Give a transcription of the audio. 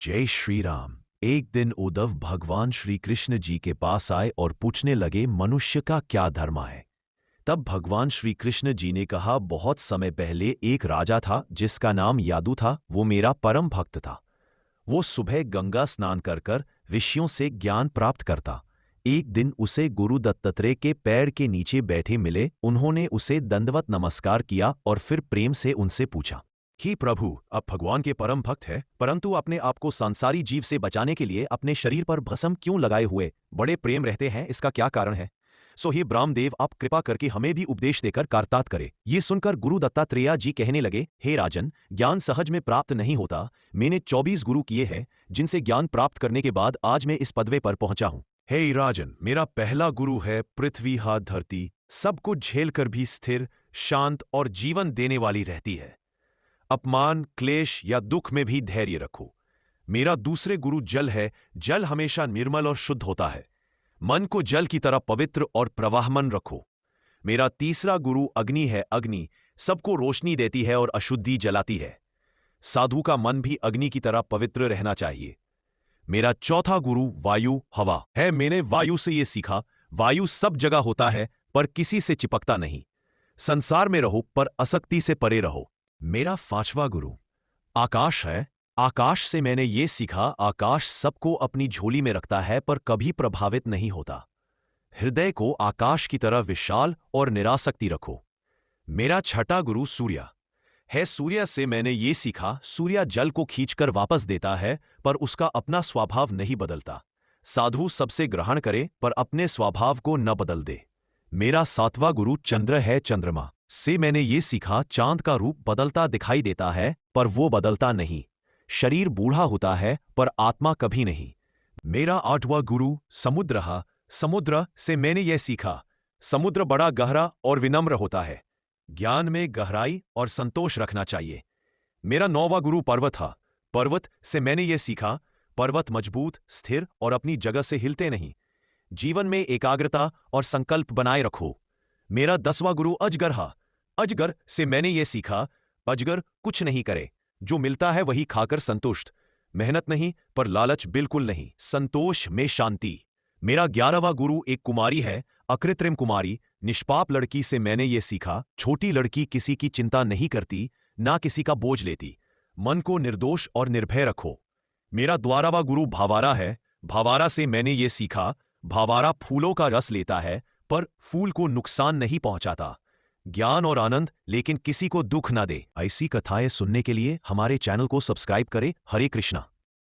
जय श्री राम। एक दिन उद्धव भगवान श्री कृष्ण जी के पास आए और पूछने लगे, मनुष्य का क्या धर्म है। तब भगवान श्री कृष्ण जी ने कहा, बहुत समय पहले एक राजा था जिसका नाम यादू था। वो मेरा परम भक्त था। वो सुबह गंगा स्नान कर कर ऋषियों से ज्ञान प्राप्त करता। एक दिन उसे गुरु दत्तात्रेय के पैर के नीचे बैठे मिले। उन्होंने उसे दंडवत नमस्कार किया और फिर प्रेम से उनसे पूछा, ही प्रभु, आप भगवान के परम भक्त हैं, परंतु अपने आप को सांसारी जीव से बचाने के लिए अपने शरीर पर भस्म क्यों लगाए हुए बड़े प्रेम रहते हैं, इसका क्या कारण है। सो हे ब्रह्मदेव, आप कृपा करके हमें भी उपदेश देकर कारतात करें। ये सुनकर गुरु दत्तात्रेय जी कहने लगे, हे राजन, ज्ञान सहज में प्राप्त नहीं होता। मैंने 24 गुरु किए हैं जिनसे ज्ञान प्राप्त करने के बाद आज मैं इस पदवे पर पहुंचा हूं। हे राजन, मेरा पहला गुरु है पृथ्वी हाथ धरती, सब कुछ झेलकर भी स्थिर, शांत और जीवन देने वाली रहती है। अपमान, क्लेश या दुख में भी धैर्य रखो। मेरा दूसरे गुरु जल है। जल हमेशा निर्मल और शुद्ध होता है। मन को जल की तरह पवित्र और प्रवाहमान रखो। मेरा तीसरा गुरु अग्नि है। अग्नि सबको रोशनी देती है और अशुद्धि जलाती है। साधु का मन भी अग्नि की तरह पवित्र रहना चाहिए। मेरा चौथा गुरु वायु हवा है। मैंने वायु से यह सीखा, वायु सब जगह होता है पर किसी से चिपकता नहीं। संसार में रहो पर आसक्ति से परे रहो। मेरा पांचवा गुरु आकाश है। आकाश से मैंने ये सीखा, आकाश सबको अपनी झोली में रखता है पर कभी प्रभावित नहीं होता। हृदय को आकाश की तरह विशाल और निरासक्ति रखो। मेरा छठा गुरु सूर्य है। सूर्य से मैंने ये सीखा, सूर्य जल को खींचकर वापस देता है पर उसका अपना स्वभाव नहीं बदलता। साधु सबसे ग्रहण करे पर अपने स्वभाव को न बदल दे। मेरा सातवां गुरु चंद्र है। चंद्रमा से मैंने ये सीखा, चांद का रूप बदलता दिखाई देता है पर वो बदलता नहीं। शरीर बूढ़ा होता है पर आत्मा कभी नहीं। मेरा आठवां गुरु समुद्र है। समुद्र से मैंने यह सीखा, समुद्र बड़ा गहरा और विनम्र होता है। ज्ञान में गहराई और संतोष रखना चाहिए। मेरा नौवां गुरु पर्वत है। पर्वत से मैंने यह सीखा, पर्वत मजबूत, स्थिर और अपनी जगह से हिलते नहीं। जीवन में एकाग्रता और संकल्प बनाए रखो। मेरा 10वां गुरु अजगर है। अजगर से मैंने यह सीखा, अजगर कुछ नहीं करे, जो मिलता है वही खाकर संतुष्ट। मेहनत नहीं पर लालच बिल्कुल नहीं। संतोष में शांति। मेरा 11वां गुरु एक कुमारी है, अकृत्रिम कुमारी, निष्पाप लड़की से मैंने यह सीखा, छोटी लड़की किसी की चिंता नहीं करती, ना किसी का बोझ लेती। मन को निर्दोष और निर्भय रखो। मेरा 12वां गुरु भावारा है। भावारा से मैंने यह सीखा, भावारा फूलों का रस लेता है पर फूल को नुकसान नहीं पहुंचाता। ज्ञान और आनंद, लेकिन किसी को दुख ना दे। ऐसी कथाएं सुनने के लिए हमारे चैनल को सब्सक्राइब करें। हरे कृष्णा।